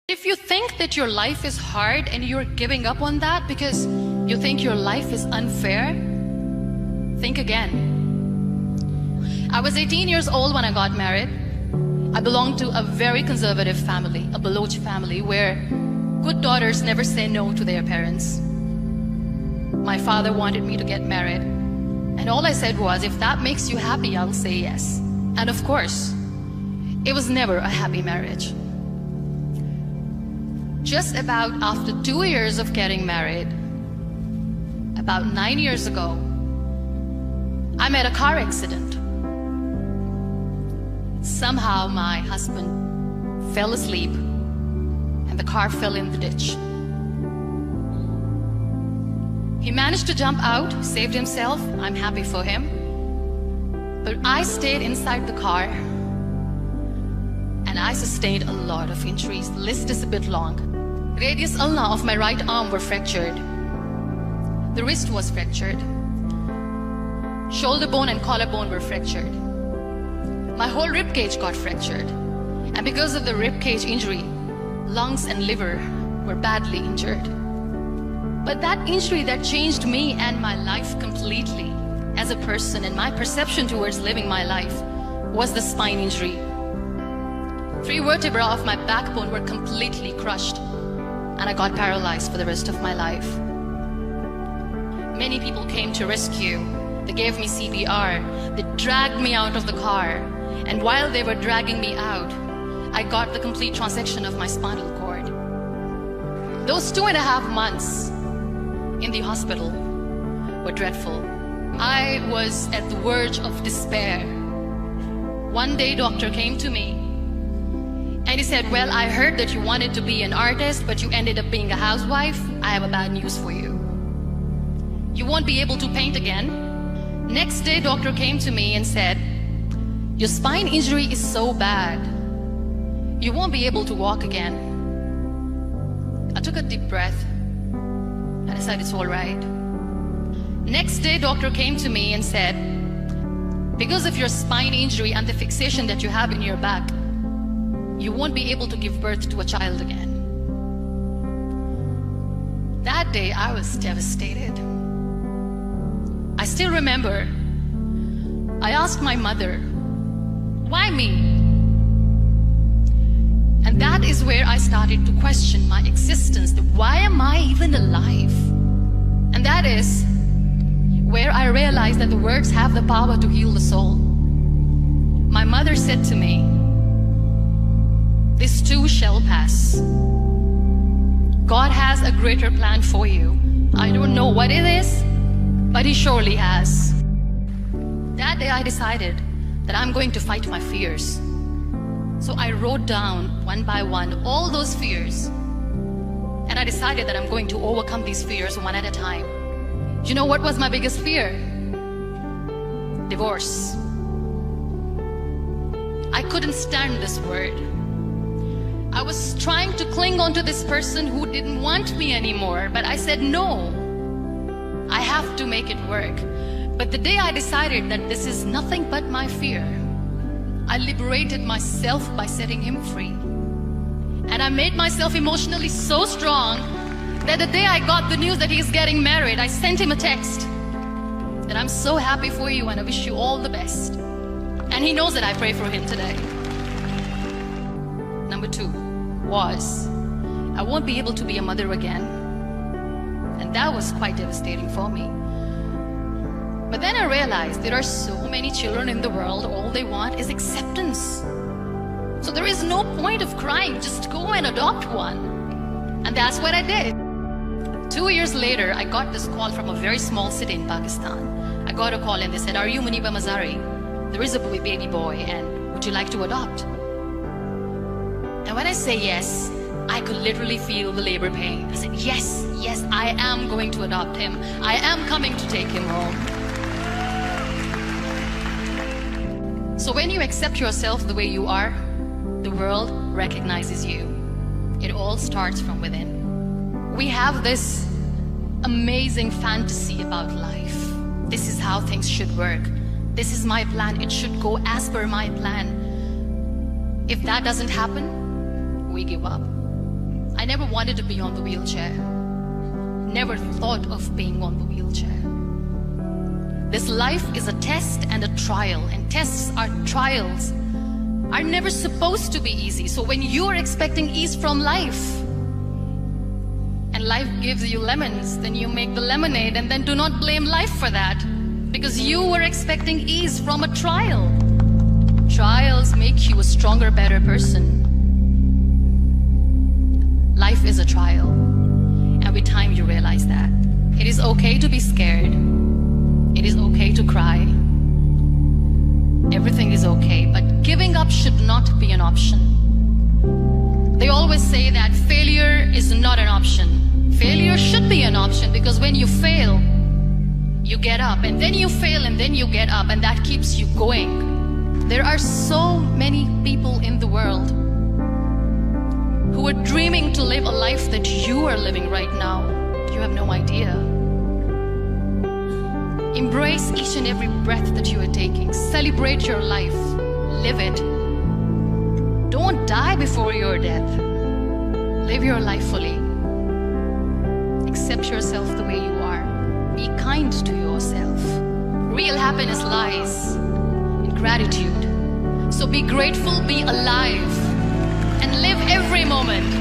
If you think that your life is hard and you're giving up on that because you think your life is unfair, think again. I was 18 years old when I got married. I belonged to a very conservative family, a Baloch family, where good daughters never say no to their parents. My father wanted me to get married, and all I said was, if that makes you happy, I'll say yes. And of course, it was never a happy marriage. Just about after 2 years of getting married, about 9 years ago, I met a car accident. Somehow my husband fell asleep and the car fell in the ditch. He managed to jump out, saved himself. I'm happy for him. But I stayed inside the car and I sustained a lot of injuries. The list is a bit long. Radius ulna of my right arm were fractured. The wrist was fractured. Shoulder bone and collarbone were fractured. My whole rib cage got fractured. And because of the rib cage injury, lungs and liver were badly injured. But that injury that changed me and my life completely as a person and my perception towards living my life was the spine injury. 3 vertebrae of my backbone were completely crushed, and I got paralyzed for the rest of my life. Many people came to rescue. They gave me CPR. They dragged me out of the car. And while they were dragging me out, I got the complete transection of my spinal cord. Those 2.5 months in the hospital were dreadful. I was at the verge of despair. One day, doctor came to me and he said, well, I heard that you wanted to be an artist, but you ended up being a housewife. I have a bad news for you. You won't be able to paint again. Next day, doctor came to me and said, your spine injury is so bad, you won't be able to walk again. I took a deep breath and I said, it's all right. Next day, doctor came to me and said, because of your spine injury and the fixation that you have in your back, you won't be able to give birth to a child again. That day, I was devastated. I still remember, I asked my mother, why me? And that is where I started to question my existence. Why am I even alive? And that is where I realized that the words have the power to heal the soul. My mother said to me, this too shall pass. God has a greater plan for you. I don't know what it is, but He surely has. That day I decided that I'm going to fight my fears. So I wrote down one by one all those fears. And I decided that I'm going to overcome these fears one at a time. You know what was my biggest fear? Divorce. I couldn't stand this word. I was trying to cling on to this person who didn't want me anymore, but I said no. I have to make it work. But the day I decided that this is nothing but my fear, I liberated myself by setting him free. And I made myself emotionally so strong that the day I got the news that he's getting married, I sent him a text that I'm so happy for you and I wish you all the best. And he knows that I pray for him today. Number 2 was, I won't be able to be a mother again. And that was quite devastating for me. But then I realized there are so many children in the world, all they want is acceptance. So there is no point of crying, just go and adopt one. And that's what I did. 2 years later, I got this call from a very small city in Pakistan. I got a call and they said, are you Muniba Mazari? There is a baby boy and would you like to adopt? And when I say yes, I could literally feel the labor pain. I said, yes, yes, I am going to adopt him. I am coming to take him home. So when you accept yourself the way you are, the world recognizes you. It all starts from within. We have this amazing fantasy about life. This is how things should work. This is my plan. It should go as per my plan. If that doesn't happen, we give up. I never wanted to be on the wheelchair. Never thought of being on the wheelchair. This life is a test and a trial, and tests are trials are never supposed to be easy. So when you're expecting ease from life, and life gives you lemons, then you make the lemonade, and then do not blame life for that, because you were expecting ease from a trial. Trials make you a stronger, better person. Life is a trial, and with time you realize that. It is okay to be scared. It is okay to cry. Everything is okay, but giving up should not be an option. They always say that failure is not an option. Failure should be an option, because when you fail, you get up, and then you fail, and then you get up, and that keeps you going. There are so many people in the world who are dreaming to live a life that you are living right now. You have no idea. Embrace each and every breath that you are taking. Celebrate your life. Live it. Don't die before your death. Live your life fully. Accept yourself the way you are. Be kind to yourself. Real happiness lies in gratitude. So be grateful, be alive, and live every moment.